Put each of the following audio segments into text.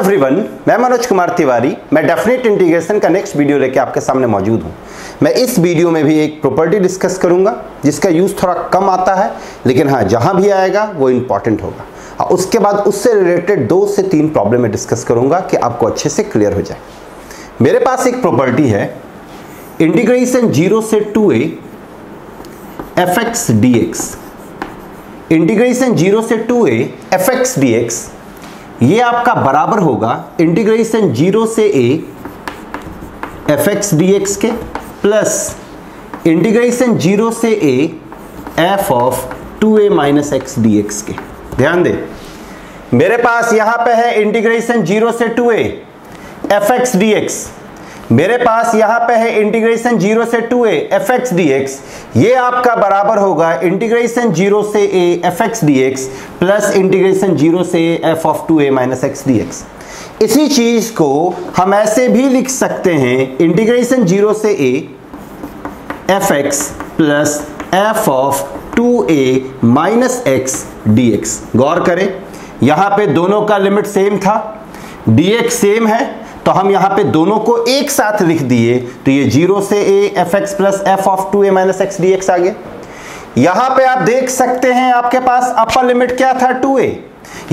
Everyone, मैं मनोज कुमार तिवारी। मैं definite integration का नेक्स्ट वीडियो लेके आपके सामने मौजूद हूँ। मैं इस वीडियो में भी एक प्रॉपर्टी डिस्कस करूँगा जिसका यूज़ थोड़ा कम आता है, लेकिन हाँ जहाँ भी आएगा वो इम्पॉर्टेंट होगा। और उसके बाद उससे रिलेटेड 2 से 3 प्रॉब्लम में डिस्कस करूँगा कि आपको अच्छे से क्लियर हो जाए। मेरे पास एक प्रॉपर्टी है, इंटीग्रेशन 0 से 2a fx dx। इंटीग्रेशन 0 से 2a fx dx ये आपका बराबर होगा इंटीग्रेशन 0 से a fx dx के प्लस इंटीग्रेशन 0 से a f of 2a minus x dx के। ध्यान दे, मेरे पास यहां पे है इंटीग्रेशन 0 से 2a fx dx, मेरे पास यहां पे है इंटीग्रेशन 0 से 2a fx dx। ये आपका बराबर होगा इंटीग्रेशन 0 से a fx dx plus integration 0 से f of 2a minus x dx। इसी चीज को हम ऐसे भी लिख सकते हैं, इंटीग्रेशन 0 से a fx plus f of 2a minus x dx। गौर करें, यहां पे दोनों का लिमिट सेम था, dx सेम है, तो हम यहां पे दोनों को एक साथ लिख दिए, तो ये 0 से a fx plus f of 2a minus x dx आ गया। यहां पे आप देख सकते हैं आपके पास अपर लिमिट क्या था 2a,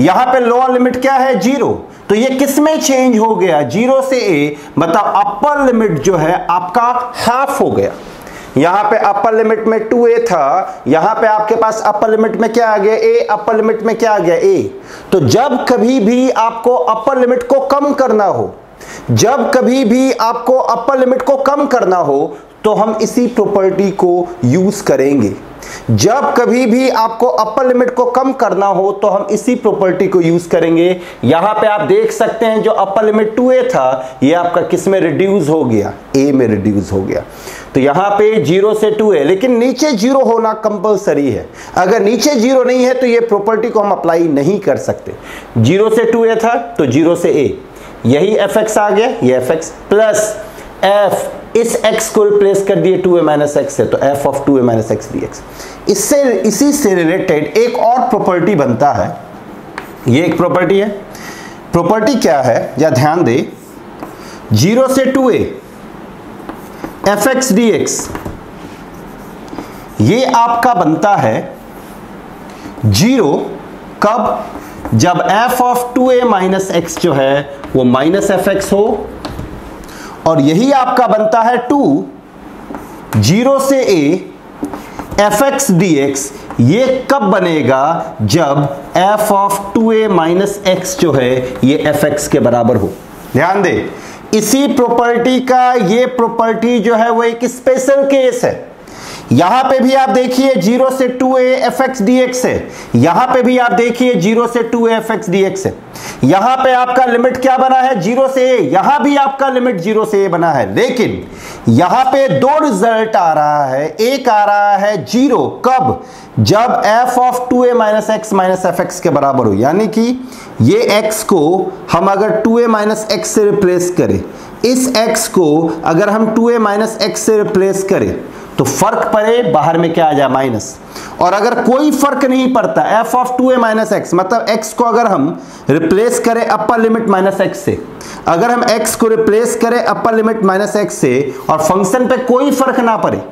यहां पे लोअर लिमिट क्या है 0, तो ये किस में चेंज हो गया 0 से a, मतलब अपर लिमिट जो है आपका हाफ हो गया। यहां पे अपर लिमिट में 2a था, यहां पे आपके पास अपर लिमिट में क्या आ गया a, अपर लिमिट में क्या आ गया a। तो जब कभी भी आपको अपर लिमिट को कम करना हो, जब कभी भी आपको अपर लिमिट को कम करना हो तो हम इसी प्रॉपर्टी को यूज करेंगे। जब कभी भी आपको अपर लिमिट को कम करना हो तो हम इसी प्रॉपर्टी को यूज करेंगे। यहां पे आप देख सकते हैं जो अपर लिमिट 2a था ये आपका किस में रिड्यूस हो गया, a में रिड्यूस हो गया। तो यहां पे 0 से 2a, लेकिन नीचे 0 होना कंपलसरी है। अगर नीचे 0 नहीं है तो ये प्रॉपर्टी को हम अप्लाई नहीं कर सकते। 0 से 2a था तो 0 से a, यही fx आ गया, ये fx प्लस f, इस x को रिप्लेस कर दिए 2a माइनस x से, तो f of 2a minus x dx। इससे इसी से रिलेटेड एक और प्रॉपर्टी बनता है, ये एक प्रॉपर्टी है। प्रॉपर्टी क्या है या ध्यान दे, 0 से 2a fx dx ये आपका बनता है 0 कब, जब f of 2a minus x जो है वो माइनस fx हो, और यही आपका बनता है 2 0 से a fx dx ये कब बनेगा, जब f of 2a minus x जो है ये fx के बराबर हो। ध्यान दे, इसी प्रॉपर्टी का ये प्रॉपर्टी जो है वो एक स्पेशल केस है। यहां पे भी आप देखिए 0 से 2a fx dx है, यहां पे भी आप देखिए 0 से 2a fx dx है। यहां पे आपका लिमिट क्या बना है 0 से a, यहां भी आपका लिमिट 0 से a बना है, लेकिन यहां पे 2 रिजल्ट आ रहा है। एक आ रहा है 0 कब, जब f of 2a minus x minus fx के बराबर हो, यानी कि ये x को हम अगर 2a माइनस x से रिप्लेस करें, इस x को अगर हम 2a माइनस x से रिप्लेस करें तो फर्क पड़े, बाहर में क्या आ जाए माइनस। और अगर कोई फर्क नहीं पड़ता f of 2a minus x, मतलब x को अगर हम रिप्लेस करें अपर लिमिट माइनस x से, अगर हम x को रिप्लेस करें अपर लिमिट माइनस x से और फंक्शन पे कोई फर्क ना पड़े,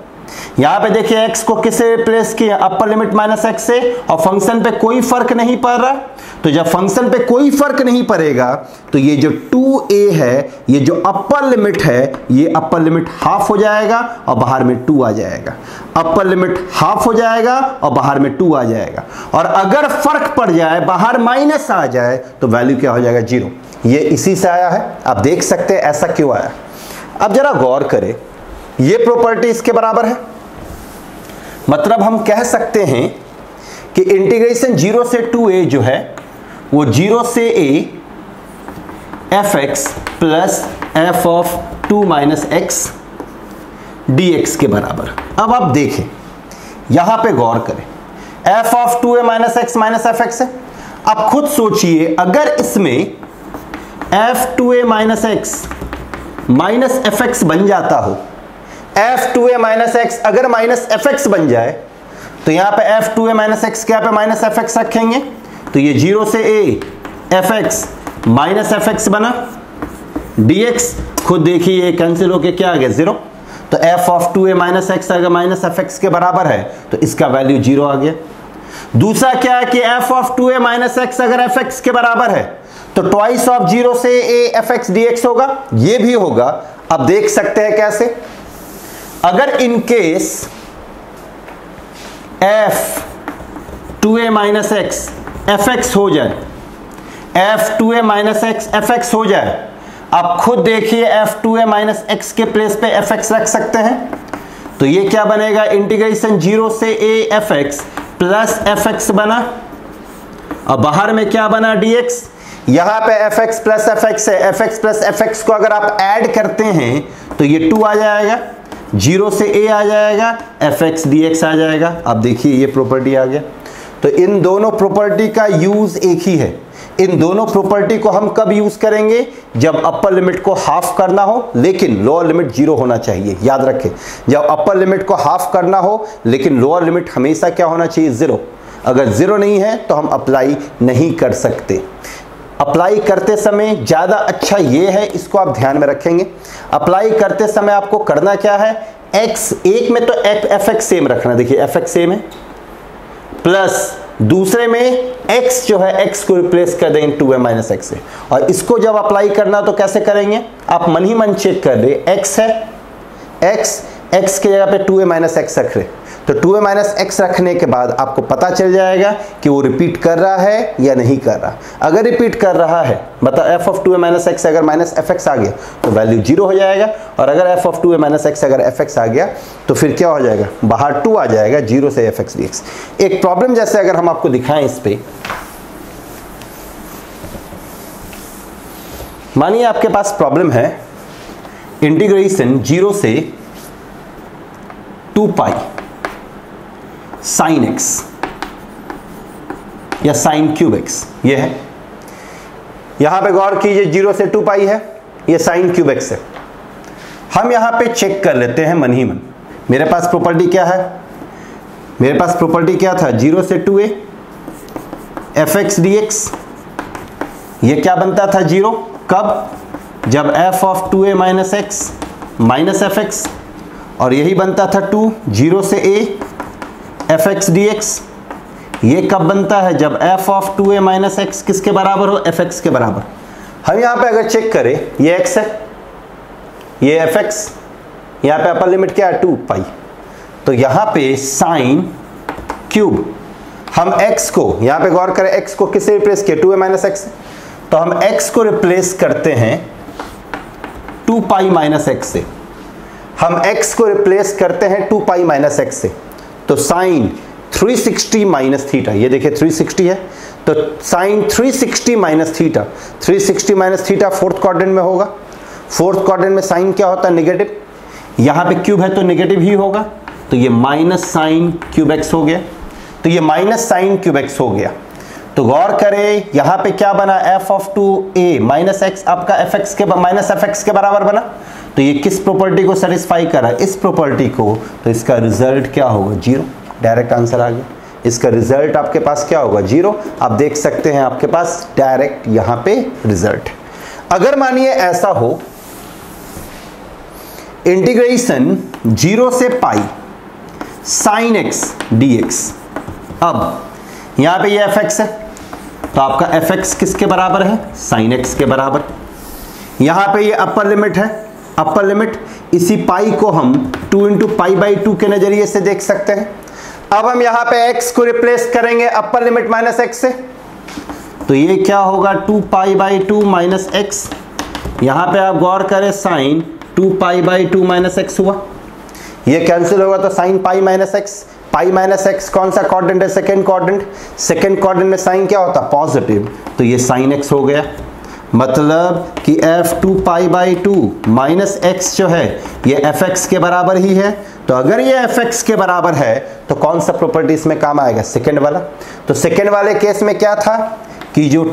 यहां पे देखिए x को किससे रिप्लेस किया अपर लिमिट माइनस x से, और फंक्शन पे कोई फर्क नहीं पड़ रहा, तो जब फंक्शन पे कोई फर्क नहीं पड़ेगा तो ये जो 2a है, ये जो अपर लिमिट है, ये अपर लिमिट हाफ हो जाएगा और बाहर में 2 आ जाएगा। अपर लिमिट हाफ हो जाएगा और बाहर में 2 आ जाएगा, और अगर फर्क पड़ जाए, बाहर माइनस आ जाए, तो वैल्यू क्या हो जाएगा 0। ये इसी से आया है, आप देख सकते हैं ऐसा क्यों आया। अब जरा गौर करें, ये प्रॉपर्टी इसके बराबर है, मतलब हम कह सकते हैं कि इंटीग्रेशन 0 से 2a जो है वो 0 से a fx plus f of 2 minus x dx के बराबर। अब आप देखें, यहां पे गौर करें, f of 2a minus x minus fx है। अब खुद सोचिए, अगर इसमें f 2a minus x minus fx बन जाता हो, f 2a माइनस x अगर माइनस fx बन जाए, तो यहां पे f 2a माइनस x क्या पे माइनस fx रखेंगे, तो ये 0 से a fx minus f x बना, dx खुद देखिए ये कैंसिल होके क्या आ गया 0। तो f of 2a minus x अगर माइनस एफ एक्स के बराबर है तो इसका वैल्यू 0 आ गया। दूसरा क्या है कि f of 2a minus x अगर एफ एक्स के बराबर है तो ट्वाइस ऑफ 0 से a एफ एक्स dx होगा, ये भी होगा। अब देख सकते हैं कैसे, अगर in case f 2a minus x f x हो जाए, f 2a minus x f x हो जाए, आप खुद देखिए f 2a माइनस एक्स के प्लेस पे एफ एक्स रख सकते हैं, तो ये क्या बनेगा, इंटीग्रेशन 0 से a f x plus f x बना, और बाहर में क्या बना dx। यहां पे f x plus f x है, f x plus f x को अगर आप ऐड करते हैं तो ये 2 आ जाएगा, 0 से a आ जाएगा, एफ एक्स dx आ जाएगा। अब देखिए ये प्रॉपर्टी आ गया। तो इन दोनों प्रॉपर्टी का यूज एक ही है। इन दोनों प्रॉपर्टी को हम कब यूज करेंगे, जब अपर लिमिट को हाफ करना हो लेकिन लोअर लिमिट 0 होना चाहिए। याद रखें, जब अपर लिमिट को हाफ करना हो लेकिन लोअर लिमिट हमेशा क्या होना चाहिए 0। अगर 0 नहीं है तो हम अप्लाई नहीं कर सकते। अप्लाई करते समय ज़्यादा अच्छा ये है, इसको आप ध्यान में रखेंगे। अप्लाई करते समय आपको करना क्या है, x एक में तो एफ एक्स सेम रखना, देखिए एफ एक्स सेम है, प्लस दूसरे में x जो है x को रिप्लेस कर देंगे 2a माइनस एक्स से। और इसको जब अप्लाई करना तो कैसे करेंगे, आप मन ही मन चेक कर रहे, x है, x के जगह पे 2a माइनस एक्स रख रहे, तो 2a माइनस एक्स रखने के बाद आपको पता चल जाएगा कि वो रिपीट कर रहा है या नहीं कर रहा। अगर रिपीट कर रहा है मतलब f of 2a minus x अगर माइनस एफ एक्स आ गया तो वैल्यू 0 हो जाएगा, और अगर f of 2a minus x अगर एफ एक्स आ गया तो फिर क्या हो जाएगा, बाहर 2 आ जाएगा, 0 से एफ एक्स dx। एक प्रॉब्लम जैसे अगर हम आपको दिखाएं इस पे, मानिए आपके पास प्रॉब्लम है इंटीग्रेशन 0 से 2 पाई साइन x या साइन क्यूब x, ये है। यहां पे गौर कीजिए 0 से 2 पाई है, ये साइन क्यूब x है। हम यहां पे चेक कर लेते हैं मन ही मन, मेरे पास प्रॉपर्टी क्या है, मेरे पास प्रॉपर्टी क्या था, 0 से 2a एफ एक्स dx, ये क्या बनता था 0, कब, जब f of 2a minus x minus f x, और यही बनता था 2 0 से a एफ एक्स dx। ये कब बनता है, जब f of 2a minus x किसके बराबर हो, एफ एक्स के बराबर। हम यहाँ पे अगर चेक करें, ये x है, ये एफ एक्स, यहाँ पे अपर लिमिट क्या है 2 पाई, तो यहाँ पे साइन क्यूब, हम x को यहाँ पे गौर करें, x को किससे रिप्लेस किया, 2a माइनस एक्स, तो हम x को रिप्लेस करते हैं 2 पाई माइनस एक्स से, हम x को रिप्लेस करते हैं 2 पाई माइनस एक्स से, तो साइन 360 माइनस थीटा, ये देखिए 360 है, तो sine 360 minus theta, 360 minus theta fourth quadrant में होगा। फोर्थ क्वाड्रेंट में साइन क्या होता है, नेगेटिव, यहाँ पे क्यूब है तो नेगेटिव ही होगा, तो ये माइनस साइन क्यूब एक्स हो गया, तो ये माइनस साइन क्यूब एक्स हो गया। तो गौर करें यहाँ पे क्या बना, f of 2a minus x आपका एफ एक्स के माइनस एफ एक्स के बराबर बना, तो ये किस प्रॉपर्टी को सेटिस्फाई कर रहा है, इस प्रॉपर्टी को, तो इसका रिजल्ट क्या होगा 0, डायरेक्ट आंसर आ गया। इसका रिजल्ट आपके पास क्या होगा 0, आप देख सकते हैं आपके पास डायरेक्ट यहाँ पे रिजल्ट। अगर मानिए ऐसा हो इंटीग्रेशन 0 से पाई साइन x dx, अब यहाँ पे ये एफ एक्स है तो आपका एफ एक्स किसके बराबर है, साइन x के बराबर। यहाँ पे ये अपर लिमिट है, अपर लिमिट, इसी पाई को हम 2 इंटू पाई बाई 2 के नजरिए से देख सकते हैं। अब हम यहाँ पे x को रिप्लेस करेंगे अपर लिमिट माइनस एक्स से, तो ये क्या होगा 2 पाई बाई 2 माइनस एक्स, यहाँ पे आप गौर करें sine 2 pi by 2 minus X हुआ, ये कैंसिल होगा तो sine pi minus X, pi minus X कौन सा क्वाड्रेंट है, सेकेंड क्वाड्रेंट, सेकेंड क्वाड्रेंट में साइन क्या होता है पॉजिटिव, तो ये साइन एक्स हो गया। मतलब कि f 2 pi by 2 minus x जो है ये एफ एक्स के बराबर ही है, तो अगर ये एफ एक्स के बराबर है तो कौन सा प्रॉपर्टी इसमें काम आएगा, सेकेंड वाला। तो सेकेंड वाले केस में क्या था कि जो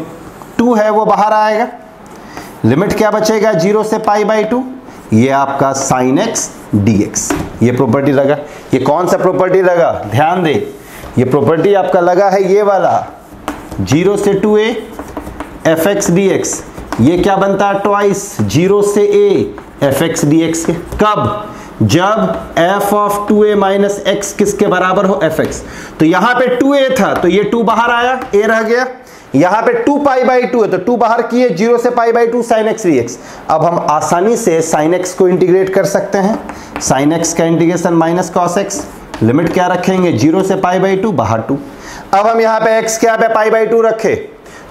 2 है वो बाहर आएगा, लिमिट क्या बचेगा 0 से पाई बाई 2, ये आपका साइन एक्स dx, ये प्रॉपर्टी लगा। ये कौन सा प्रॉपर्टी लगा, ध्यान दे, ये प्रॉपर्टी आपका लगा है ये वाला 0 से 2a F x d x, ये क्या बनता है ट्वाइस 0 से a f x d x के। कब? जब f of 2a minus x किसके बराबर हो? F x. तो यहां पे 2a था तो ये 2 बाहर आया, a रह गया। यहां पे 2 पाई बाई 2 है तो 2 बाहर किए, 0 से पाई by 2 sine x d x. अब हम आसानी से साइन एक्स को इंटीग्रेट कर सकते हैं। साइन एक्स का integration minus cos x, limit क्या रखेंगे? 0 से पाई बाई 2 बाहर 2। अब हम यहाँ पे x क्या पे पाई बाई 2 रखे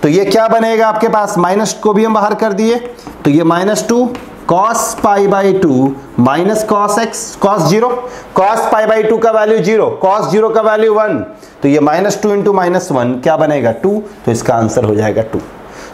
तो ये क्या बनेगा आपके पास? माइनस को भी हम बाहर कर दिए तो ये -2 cos pi by 2 minus cos x, cos 0, cos pi by 2 का वैल्यू 0, कॉस 0 का वैल्यू 1, तो ये -2 इंटू -1 क्या बनेगा? 2। तो इसका आंसर हो जाएगा 2।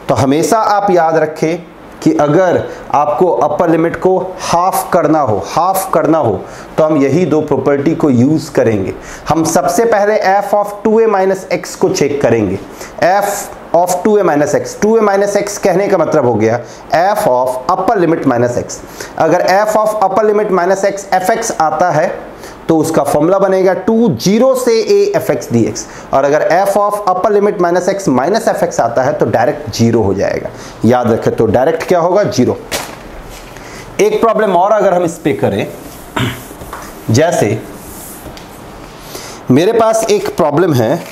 तो हमेशा आप याद रखें कि अगर आपको अपर लिमिट को हाफ करना हो तो हम यही दो प्रॉपर्टी को यूज करेंगे। हम सबसे पहले f of 2a minus x को चेक करेंगे। f of 2a minus x, 2a minus x कहने का मतलब हो गया f of upper limit minus x. अगर f of upper limit minus x fx आता है तो उसका फॉर्मूला बनेगा 2 0 से a fx dx, और अगर f of upper limit minus x minus fx आता है तो डायरेक्ट 0 हो जाएगा। याद रखें तो डायरेक्ट क्या होगा? 0। एक प्रॉब्लम और अगर हम इस पे करें, जैसे मेरे पास एक प्रॉब्लम है,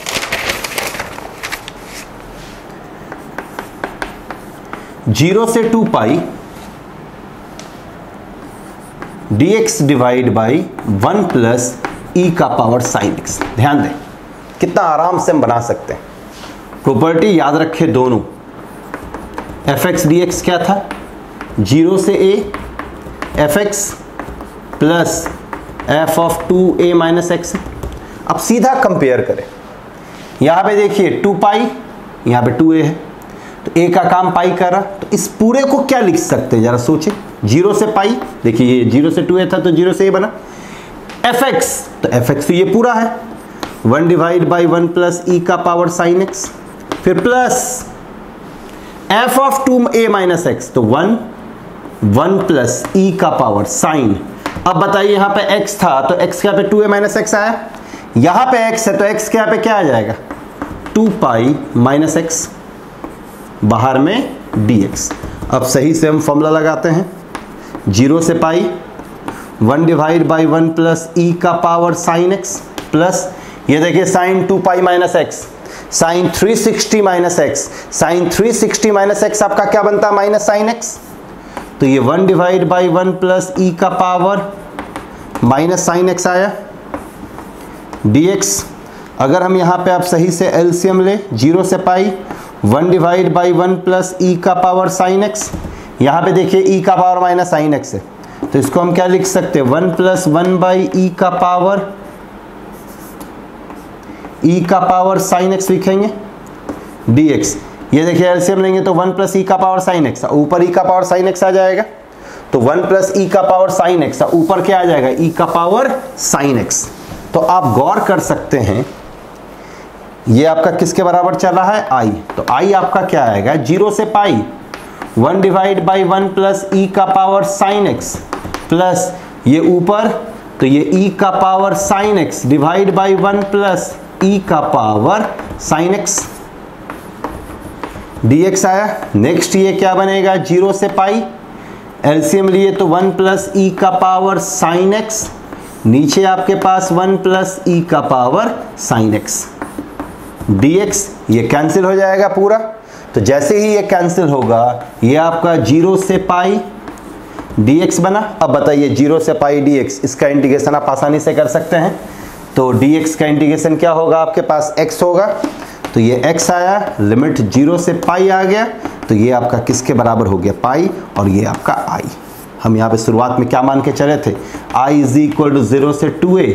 जीरो से 2 पाई dx divide by 1 plus e का पावर साइन एक्स। ध्यान दें कितना आराम से हम बना सकते हैं। प्रॉपर्टी याद रखें दोनों। एफ एक्स डी एक्स क्या था? 0 से a f x plus f of 2a minus x. अब सीधा कंपेयर करें, यहां पे देखिए 2 पाई, यहां पे 2a है तो a का काम पाई कर रहा, तो इस पूरे को क्या लिख सकते हैं जरा सोचिए। 0 से पाई, देखिए ये 0 से 2a था तो 0 से a बना। fx, तो fx तो ये पूरा है 1 डिवाइड बाई 1 प्लस e का पावर साइन x, फिर plus f of 2a minus x, तो 1 प्लस e का पावर साइन। अब बताइए यहां पे x था तो x क्या पे 2a माइनस एक्स आया, यहां पे x है तो x क्या पे क्या आ जाएगा? 2 पाई माइनस एक्स, बाहर में dx। अब सही से हम फॉर्मूला लगाते हैं। 0 से pi 1 divide by 1 plus e का पावर साइन एक्स, प्लस ये देखिए sine 2 pi minus x, sine 360 minus x, sine 360 minus x आपका क्या बनता है? Minus sine x. तो ये 1 डिवाइड बाई 1 प्लस ई का पावर माइनस साइन एक्स आया dx। अगर हम यहाँ पे आप सही से एलसीएम ले, 0 से pi 1 divide by 1 plus e का पावर साइन एक्स, यहाँ पे देखिए ई का पावर माइनस साइन एक्स है तो इसको हम क्या लिख सकते हैं? 1 प्लस 1 बाई ई का पावर साइन एक्स लिखेंगे dx। ये देखिए एलसीएम लेंगे तो 1 प्लस ई का पावर साइन एक्स, ऊपर ई का पावर साइन एक्स आ जाएगा तो 1 प्लस ई का पावर साइन एक्स, ऊपर क्या आ जाएगा? ई का पावर साइन एक्स। तो आप गौर कर सकते हैं ये आपका किसके बराबर चल रहा है? i। तो i आपका क्या आएगा? 0 से pi 1 divide by 1 plus e का पावर साइन एक्स, प्लस ये ऊपर तो ये e का power sine x divide by 1 plus e का पावर साइन एक्स dx आया। नेक्स्ट ये क्या बनेगा? 0 से पाई एलसीएम लिए तो 1 प्लस ई का पावर साइन एक्स, नीचे आपके पास 1 प्लस ई का पावर साइन एक्स dx। ये कैंसिल हो जाएगा पूरा, तो जैसे ही ये कैंसिल होगा ये आपका 0 से पाई dx बना। अब बताइए 0 से पाई dx, इसका इंटीग्रेशन आप आसानी से कर सकते हैं। तो dx का इंटीग्रेशन क्या होगा? आपके पास x होगा तो ये x आया, लिमिट 0 से पाई आ गया तो ये आपका किसके बराबर हो गया? पाई, और ये आपका i। हम यहाँ पे शुरुआत में क्या मान के चले थे? i इज इक्वल टू 0 से 2a,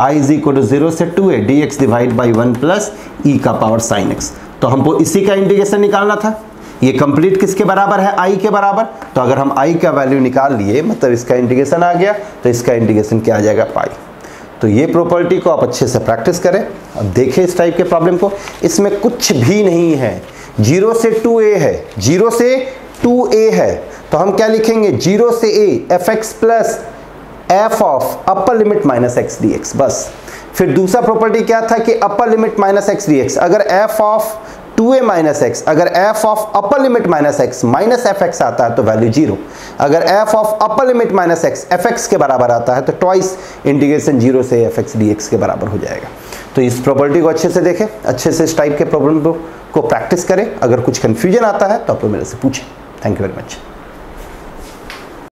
i is equal to 0 से 2a dx divide by 1 plus e का पावर साइन एक्स। तो हमको इसी का इंटीग्रेशन निकालना था। ये कंप्लीट किसके बराबर है? i के बराबर। तो अगर हम i का वैल्यू निकाल लिए मतलब इसका इंटीग्रेशन आ गया तो इसका इंटीग्रेशन क्या आ जाएगा? पाई। तो ये प्रॉपर्टी को आप अच्छे से प्रैक्टिस करें। अब देखें इस टाइप के प्रॉब्लम को, इसमें कुछ भी नहीं है। 0 से 2a है, 0 से 2a है तो हम क्या लिखेंगे? 0 से a f x plus f of upper limit minus x d x, बस। फिर दूसरा प्रॉपर्टी क्या था कि upper limit minus x d x, अगर f of 2a minus x, अगर f of upper limit minus x minus f x आता है तो वैल्यू 0। अगर f of upper limit minus x f x के बराबर आता है तो ट्वाइस इंटीग्रेशन 0 से एफ एक्स डी एक्स के बराबर हो जाएगा। तो इस प्रॉपर्टी को अच्छे से देखें, अच्छे से इस टाइप के प्रॉब्लम को प्रैक्टिस करें। अगर कुछ कंफ्यूजन आता है तो आप मेरे से पूछें। Thank you very much.